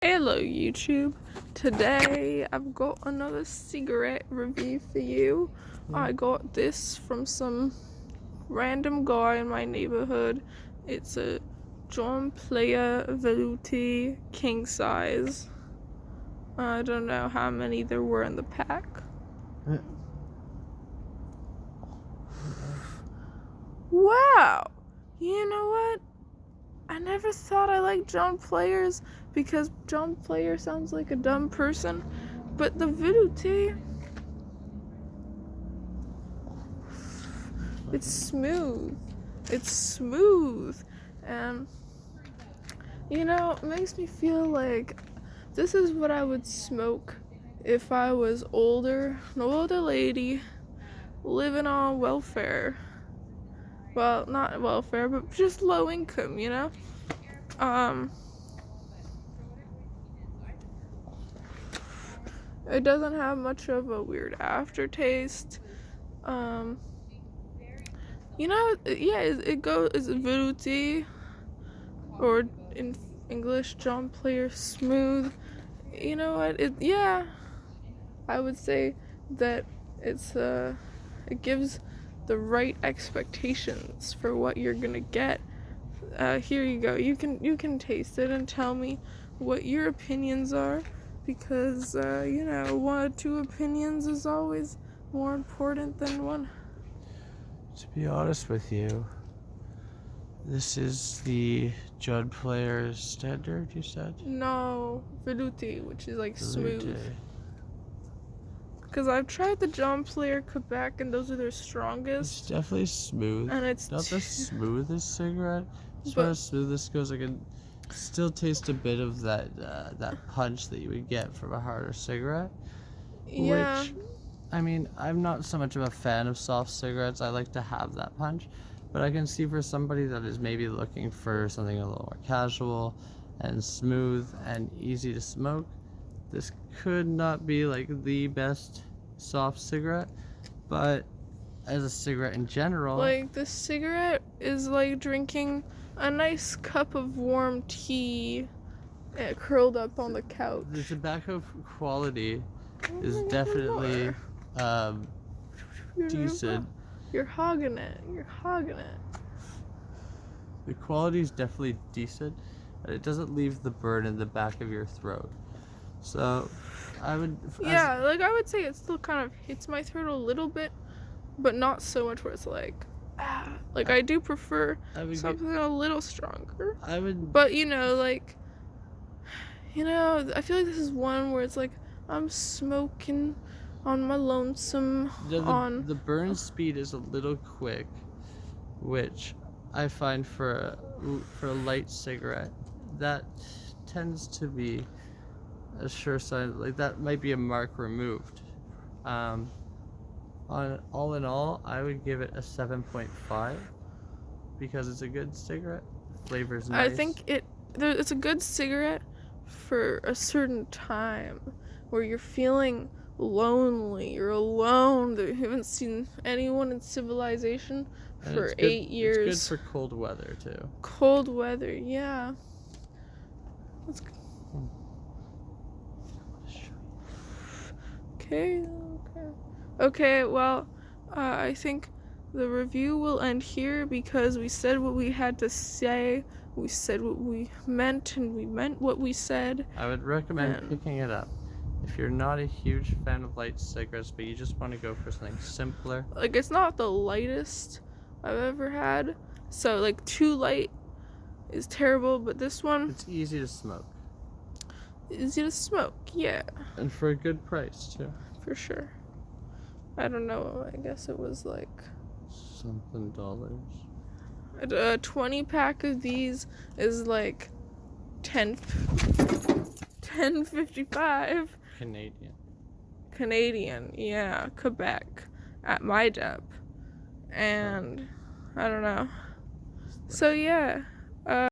Hello YouTube, today I've got another cigarette review for you. I got this from some random guy in my neighborhood. It's a Player Velouté king size. I don't know how many there were in the pack. Wow! You know what? I never thought I liked John Players because John Player sounds like a dumb person, but the Velouté, it's smooth. It's smooth. And, you know, it makes me feel like this is what I would smoke if I was older, an older lady, living on welfare. Well, not welfare, but just low income, you know? It doesn't have much of a weird aftertaste. You know, yeah, it goes, it's Velouté, or in English, John Player Smooth. You know what, yeah, I would say that it gives the right expectations for what you're gonna get. Here you go. You can taste it and tell me what your opinions are, because you know, 1 or 2 opinions is always more important than one. To be honest with you, this is the Judd Player Standard, you said? No, Velouté, which is like smooth. Velouté. Because I've tried the John Player Quebec, and those are their strongest. It's definitely smooth. And it's not the smoothest cigarette. As but far as smoothness goes, I can still taste a bit of that punch that you would get from a harder cigarette. yeah. Which, I mean, I'm not so much of a fan of soft cigarettes. I like to have that punch. But I can see for somebody that is maybe looking for something a little more casual and smooth and easy to smoke, this could not be like the best soft cigarette. But as a cigarette in general, Like, this cigarette is like drinking a nice cup of warm tea curled up on the couch. the tobacco quality is definitely decent. You're hogging it. You're hogging it. The quality is definitely decent, and it doesn't leave the burn in the back of your throat. So, I would... Yeah, like, I would say it still kind of hits my throat a little bit, but not so much where it's like, Like, I do prefer something a little stronger. But, you know, like, you know, I feel like this is one where it's like, I'm smoking on my lonesome. The burn speed is a little quick, which I find for a light cigarette, that tends to be a sure sign. Like, that might be a mark removed. On all in all, I would give it a 7.5 because it's a good cigarette. The flavor's nice. I think it's a good cigarette for a certain time where you're feeling lonely, you're alone, you haven't seen anyone in civilization for 8 years. It's good for cold weather too. Cold weather, yeah. That's good. Okay, well, I think the review will end here because we said what we had to say. We said what we meant, and we meant what we said. I would recommend picking it up if you're not a huge fan of light cigarettes, but you just want to go for something simpler. Like, it's not the lightest I've ever had, so like too light is terrible, but this one, it's easy to smoke. Easy to smoke, yeah. And for a good price too. For sure. I don't know, I guess it was like something dollars. A 20 pack of these is like 10.55 Canadian, yeah, Quebec at my dep. And I don't know. So yeah,